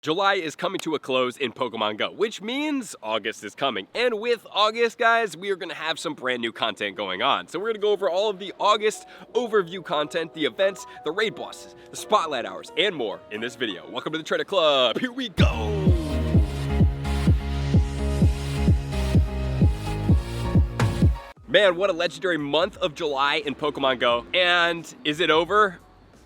July is coming to a close in Pokemon Go, which means August is coming. And with August, guys, we are going to have some brand new content going on. So we're going to go over all of the August overview content, the events, the raid bosses, the spotlight hours, and more in this video. Welcome to the Trader Club. Here we go. Man, what a legendary month of July in Pokemon Go. And is it over?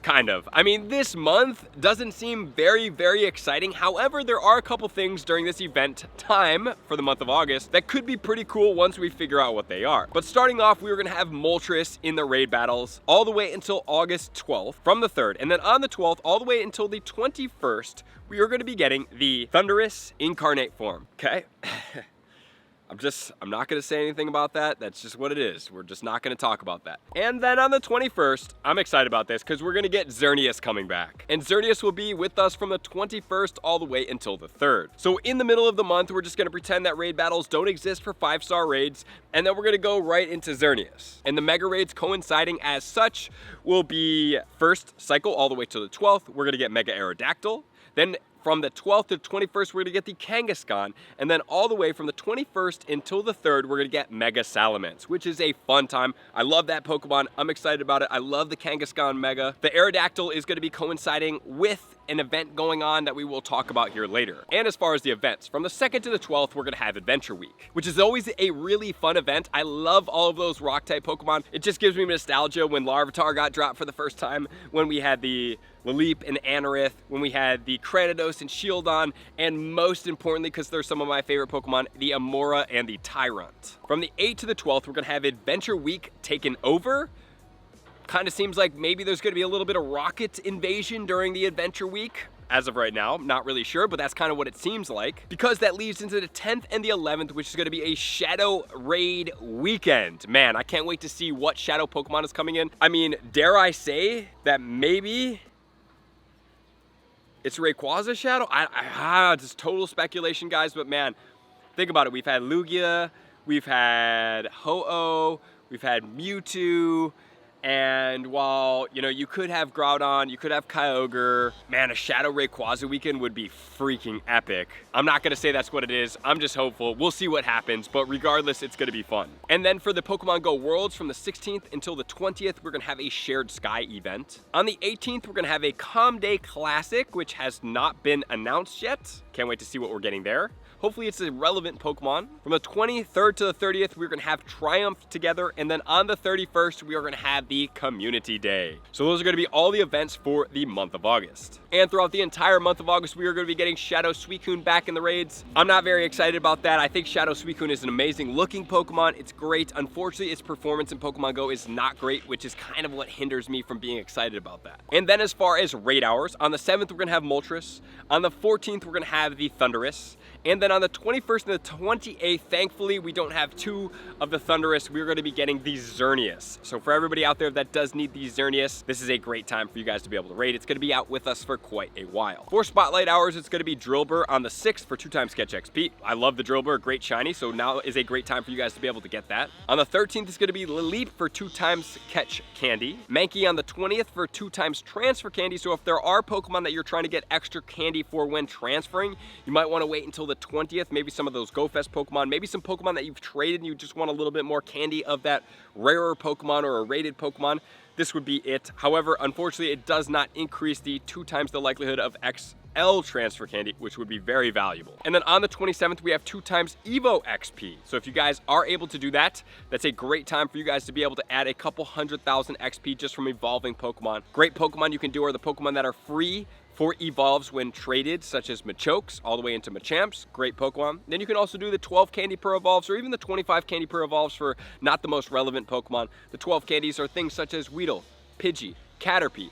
Kind of. I mean, this month doesn't seem very exciting. However, there are a couple things during this event time for the month of August that could be pretty cool once we figure out what they are. But starting off, we were gonna have Moltres in the raid battles all the way until August 12th from the 3rd. And then on the 12th, all the way until the 21st, we are gonna be getting the Thundurus incarnate form, okay? I'm not gonna say anything about that. That's just what it is. We're just not gonna talk about that. And then on the 21st, I'm excited about this because we're gonna get Xerneas coming back. And Xerneas will be with us from the 21st all the way until the 3rd. So in the middle of the month, we're just gonna pretend that raid battles don't exist for 5-star raids, and then we're gonna go right into Xerneas. And the mega raids coinciding as such will be first cycle all the way to the 12th. We're gonna get Mega Aerodactyl. Then from the 12th to the 21st, we're gonna get the Kangaskhan, and then all the way from the 21st until the 3rd, we're gonna get Mega Salamence, which is a fun time. I love that Pokemon. I'm excited about it. I love the Kangaskhan Mega. The Aerodactyl is gonna be coinciding with an event going on that we will talk about here later. And as far as the events, from the 2nd to the 12th, we're gonna have Adventure Week, which is always a really fun event. I love all of those Rock-type Pokemon. It just gives me nostalgia when Larvitar got dropped for the first time, when we had the Laleep and Anorith, when we had the Cranidos and Shieldon, and most importantly, because they're some of my favorite Pokemon, the Amora and the Tyrant. From the 8th to the 12th, we're gonna have Adventure Week taken over. Kind of seems like maybe there's gonna be a little bit of rocket invasion during the Adventure Week. As of right now, not really sure, but that's kind of what it seems like. Because that leads into the 10th and the 11th, which is gonna be a Shadow Raid weekend. Man, I can't wait to see what Shadow Pokemon is coming in. I mean, dare I say that maybe it's Rayquaza Shadow? Just total speculation, guys, but man, think about it. We've had Lugia, we've had Ho-Oh, we've had Mewtwo, and while, you know, you could have Groudon, you could have Kyogre, man, a Shadow Rayquaza weekend would be freaking epic. I'm not gonna say that's what it is. I'm just hopeful. We'll see what happens, but regardless, it's gonna be fun. And then for the Pokemon Go Worlds, from the 16th until the 20th, we're gonna have a Shared Sky event. On the 18th, we're gonna have a Calm Day Classic, which has not been announced yet. Can't wait to see what we're getting there. Hopefully it's a relevant Pokemon. From the 23rd to the 30th, we're gonna have Triumph together, and then on the 31st, we are gonna have the Community Day. So those are gonna be all the events for the month of August. And throughout the entire month of August, we are gonna be getting Shadow Suicune back in the raids. I'm not very excited about that. I think Shadow Suicune is an amazing looking Pokemon. It's great. Unfortunately, its performance in Pokemon Go is not great, which is kind of what hinders me from being excited about that. And then as far as raid hours, on the 7th, we're gonna have Moltres. On the 14th, we're gonna have the Thundurus. And then on the 21st and the 28th, thankfully, we don't have two of the Thundurus. We're going to be getting the Xerneas. So for everybody out there that does need the Xerneas, this is a great time for you guys to be able to raid. It's going to be out with us for quite a while. For Spotlight Hours, it's going to be Drillbur on the 6th for 2x Catch XP. I love the Drillbur, great shiny, so now is a great time for you guys to be able to get that. On the 13th, it's going to be Laleep for 2x Catch Candy. Mankey on the 20th for 2x Transfer Candy. So if there are Pokemon that you're trying to get extra candy for when transferring, you might want to wait until the 20th, maybe some of those GoFest Pokemon, maybe some Pokemon that you've traded and you just want a little bit more candy of that rarer Pokemon or a rated Pokemon. This would be it. However, unfortunately, it does not increase the 2x the likelihood of XL transfer candy, which would be very valuable. And then on the 27th, we have 2x Evo XP. So if you guys are able to do that, that's a great time for you guys to be able to add a couple 100,000 XP just from evolving Pokemon. Great Pokemon you can do are the Pokemon that are free for evolves when traded, such as Machokes, all the way into Machamps, great Pokemon. Then you can also do the 12 candy per evolves, or even the 25 candy per evolves for not the most relevant Pokemon. The 12 candies are things such as Weedle, Pidgey, Caterpie,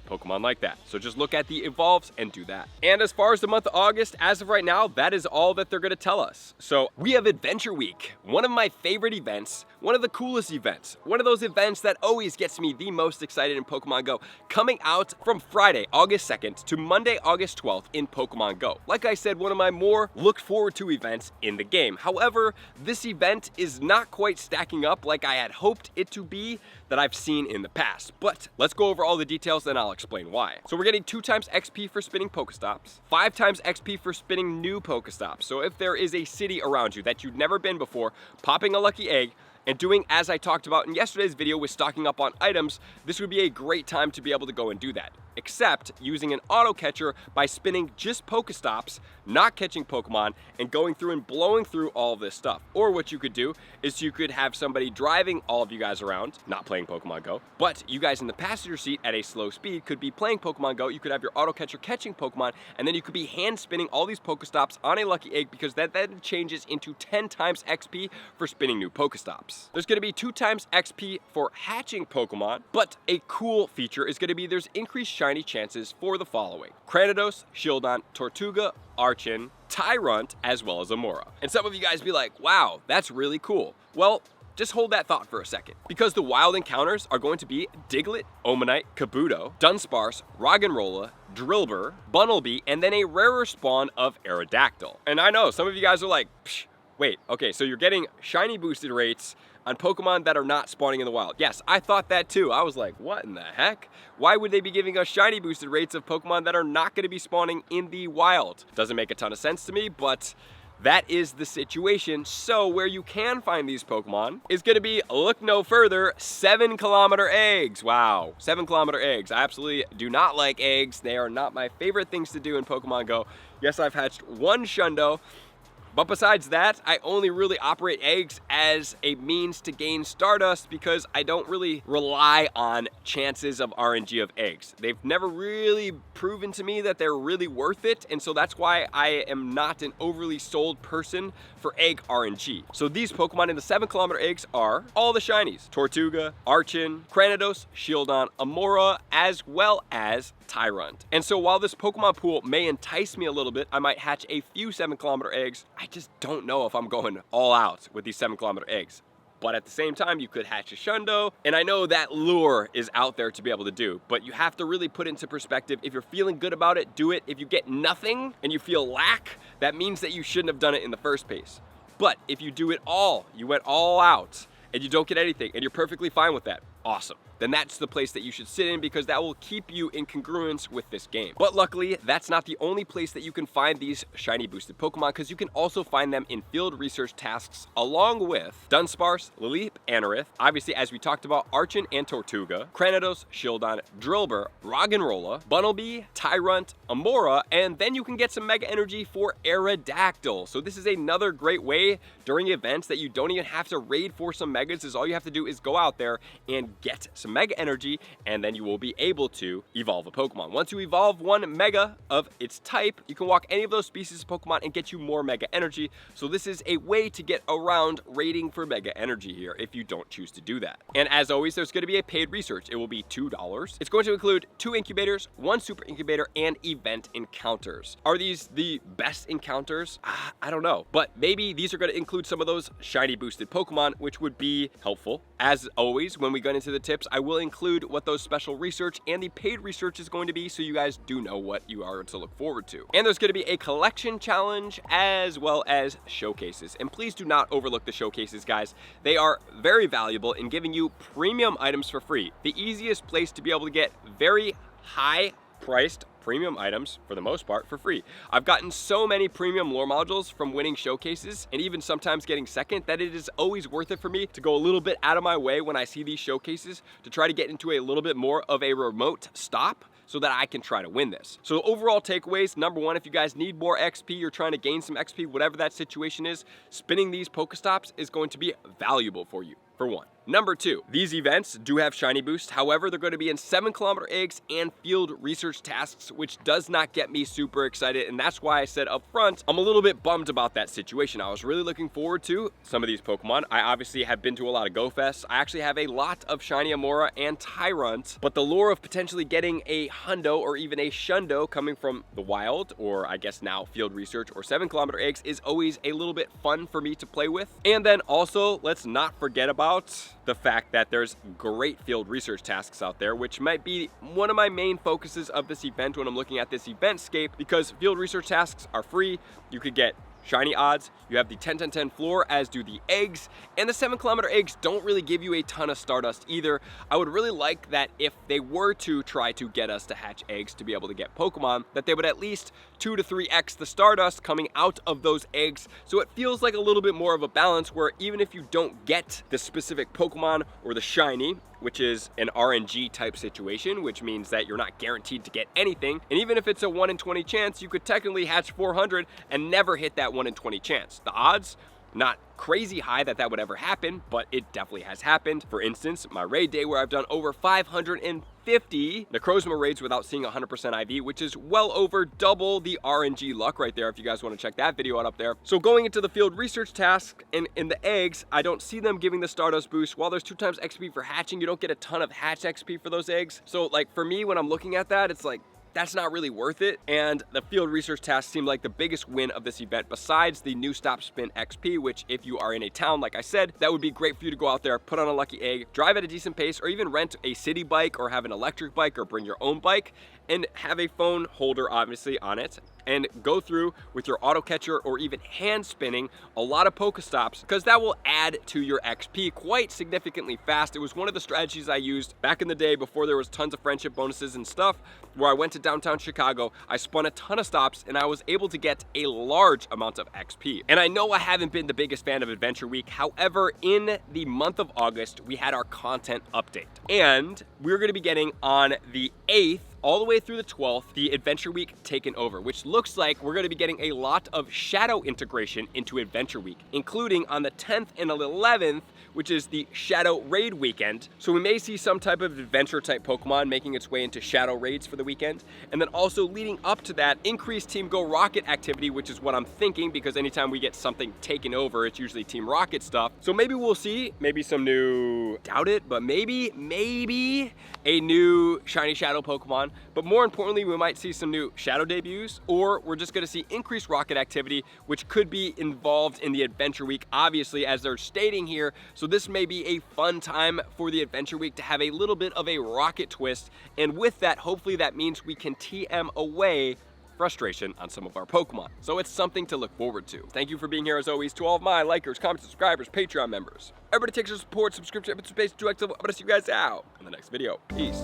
Pokemon like that. So just look at the evolves and do that. And as far as the month of August, as of right now, that is all that they're gonna tell us. So we have Adventure Week, one of my favorite events one of the coolest events, one of those events that always gets me the most excited in Pokemon Go, coming out from Friday, August 2nd to Monday, August 12th in Pokemon Go. Like I said, one of my more looked forward to events in the game. However, this event is not quite stacking up like I had hoped it to be that I've seen in the past. But let's go over all the details and I'll explain why. So we're getting 2 times XP for spinning Pokestops, 5 times XP for spinning new Pokestops. So if there is a city around you that you've never been before, popping a lucky egg, and doing as I talked about in yesterday's video with stocking up on items, this would be a great time to be able to go and do that. Except using an auto catcher by spinning just Pokestops, not catching Pokemon, and going through and blowing through all of this stuff. Or what you could do is you could have somebody driving all of you guys around, not playing Pokemon Go, but you guys in the passenger seat at a slow speed could be playing Pokemon Go. You could have your auto catcher catching Pokemon, and then you could be hand spinning all these Pokestops on a lucky egg, because that then changes into 10 times XP for spinning new Pokestops. There's going to be 2 times XP for hatching Pokemon, but a cool feature is going to be there's increased shiny chances for the following: Cranidos, Shieldon, Tortuga, Archon, Tyrunt, as well as Amora. And some of you guys be like, wow, that's really cool. Well, just hold that thought for a second, because the wild encounters are going to be Diglett, Omanite, Kabuto, Dunsparce, Roggenrola, Drillbur, Bunnelby, and then a rarer spawn of Aerodactyl. And I know some of you guys are like, psh, wait, okay, so you're getting shiny boosted rates on Pokemon that are not spawning in the wild. Yes, I thought that too. I was like, what in the heck? Why would they be giving us shiny boosted rates of Pokemon that are not going to be spawning in the wild? Doesn't make a ton of sense to me, but that is the situation. So where you can find these Pokemon is going to be, look no further, 7-kilometer eggs. Wow, 7-kilometer eggs. I absolutely do not like eggs. They are not my favorite things to do in Pokemon Go. Yes, I've hatched 1 Shundo, but besides that, I only really operate eggs as a means to gain Stardust, because I don't really rely on chances of RNG of eggs. They've never really proven to me that they're really worth it, and so that's why I am not an overly sold person for egg RNG. So these Pokemon in the 7-kilometer eggs are all the shinies: Tortuga, Archon, Cranidos, Shieldon, Amora, as well as Tyrunt. And so while this Pokemon pool may entice me a little bit, I might hatch a few 7-kilometer eggs, I just don't know if I'm going all out with these 7-kilometer eggs. But at the same time, you could hatch a Shundo, and I know that lure is out there to be able to do, but you have to really put into perspective. If you're feeling good about it, do it. If you get nothing and you feel lack, that means that you shouldn't have done it in the first place. But if you do it all, you went all out, and you don't get anything, and you're perfectly fine with that, awesome. Then that's the place that you should sit in, because that will keep you in congruence with this game. But luckily, that's not the only place that you can find these shiny boosted Pokemon, because you can also find them in field research tasks along with Dunsparce, Lilip, Anorith, obviously as we talked about, Archon and Tortuga, Cranidos, Shieldon, Drillbur, Roggenrola, Bunnelby, Tyrunt, Amora, and then you can get some Mega Energy for Aerodactyl. So this is another great way during events that you don't even have to raid for some Megas, is all you have to do is go out there and get some Mega Energy, and then you will be able to evolve a Pokemon. Once you evolve 1 Mega of its type, you can walk any of those species of Pokemon and get you more Mega Energy. So this is a way to get around raiding for Mega Energy here if you don't choose to do that. And as always, there's going to be a paid research. It will be $2. It's going to include 2 incubators, 1 super incubator, and event encounters. Are these the best encounters? I don't know, but maybe these are going to include some of those shiny boosted Pokemon, which would be helpful. As always, when we get into the tips, I will include what those special research and the paid research is going to be, so you guys do know what you are to look forward to. And there's going to be a collection challenge as well as showcases. And please do not overlook the showcases, guys. They are very valuable in giving you premium items for free. The easiest place to be able to get very high priced premium items, for the most part, for free. I've gotten so many premium lore modules from winning showcases, and even sometimes getting second, that it is always worth it for me to go a little bit out of my way when I see these showcases to try to get into a little bit more of a remote stop, so that I can try to win this. So overall takeaways, number 1, if you guys need more XP, you're trying to gain some XP, whatever that situation is, spinning these Pokestops is going to be valuable for you, for 1. Number 2, these events do have shiny boost. However, they're going to be in 7-kilometer eggs and field research tasks, which does not get me super excited. And that's why I said up front, I'm a little bit bummed about that situation. I was really looking forward to some of these Pokemon. I obviously have been to a lot of Go Fests. I actually have a lot of shiny Amora and Tyrunt, but the lure of potentially getting a Hundo or even a Shundo coming from the wild, or I guess now field research or 7-kilometer eggs, is always a little bit fun for me to play with. And then also, let's not forget about about the fact that there's great field research tasks out there, which might be one of my main focuses of this event when I'm looking at this eventscape, because field research tasks are free. You could get shiny odds, you have the 10-10-10 floor, as do the eggs, and the 7-kilometer eggs don't really give you a ton of Stardust either. I would really like that if they were to try to get us to hatch eggs to be able to get Pokemon, that they would at least 2 to 3x the Stardust coming out of those eggs, so it feels like a little bit more of a balance where even if you don't get the specific Pokemon or the shiny, which is an RNG type situation, which means that you're not guaranteed to get anything. And even if it's a 1 in 20 chance, you could technically hatch 400 and never hit that 1 in 20 chance. The odds, not crazy high that would ever happen, but it definitely has happened. For instance, my raid day where I've done over 550 Necrozma raids without seeing 100% IV, which is well over double the RNG luck right there if you guys want to check that video out up there. So going into the field research task and in the eggs, I don't see them giving the Stardust boost. While there's 2 times XP for hatching, you don't get a ton of hatch XP for those eggs. So like for me, when I'm looking at that, it's like, that's not really worth it. And the field research task seemed like the biggest win of this event, besides the new stop spin XP, which if you are in a town, like I said, that would be great for you to go out there, put on a lucky egg, drive at a decent pace, or even rent a city bike or have an electric bike or bring your own bike and have a phone holder obviously on it, and go through with your auto catcher or even hand spinning a lot of Pokestops, because that will add to your XP quite significantly fast. It was one of the strategies I used back in the day before there was tons of friendship bonuses and stuff, where I went to downtown Chicago, I spun a ton of stops, and I was able to get a large amount of XP. And I know I haven't been the biggest fan of Adventure Week. However, in the month of August, we had our content update, and we're gonna be getting on the 8th all the way through the 12th, the Adventure Week taken over, which looks like we're gonna be getting a lot of Shadow integration into Adventure Week, including on the 10th and 11th, which is the Shadow Raid weekend. So we may see some type of adventure type Pokemon making its way into Shadow Raids for the weekend. And then also leading up to that, increased Team Go Rocket activity, which is what I'm thinking, because anytime we get something taken over, it's usually Team Rocket stuff. So maybe we'll see maybe some new, doubt it, but maybe a new shiny Shadow Pokemon. But more importantly, we might see some new Shadow debuts, or we're just gonna see increased Rocket activity, which could be involved in the Adventure Week, obviously, as they're stating here. So this may be a fun time for the Adventure Week to have a little bit of a Rocket twist. And with that, hopefully that means we can TM away frustration on some of our Pokemon. So it's something to look forward to. Thank you for being here as always to all of my likers, comments, subscribers, Patreon members. Everybody takes your support, subscription, space, 2x. I'm gonna see you guys out in the next video. Peace.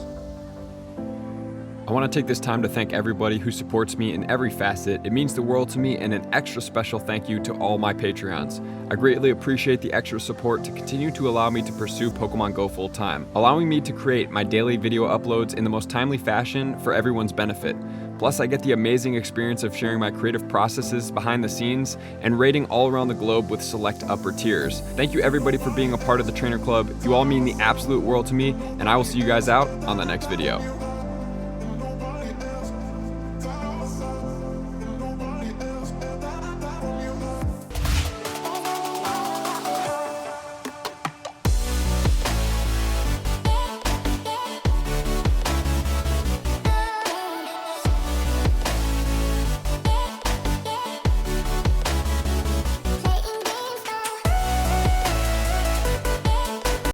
I want to take this time to thank everybody who supports me in every facet. It means the world to me, and an extra special thank you to all my Patreons. I greatly appreciate the extra support to continue to allow me to pursue Pokemon Go full time, allowing me to create my daily video uploads in the most timely fashion for everyone's benefit. Plus, I get the amazing experience of sharing my creative processes behind the scenes and raiding all around the globe with select upper tiers. Thank you everybody for being a part of the Trainer Club. You all mean the absolute world to me, and I will see you guys out on the next video.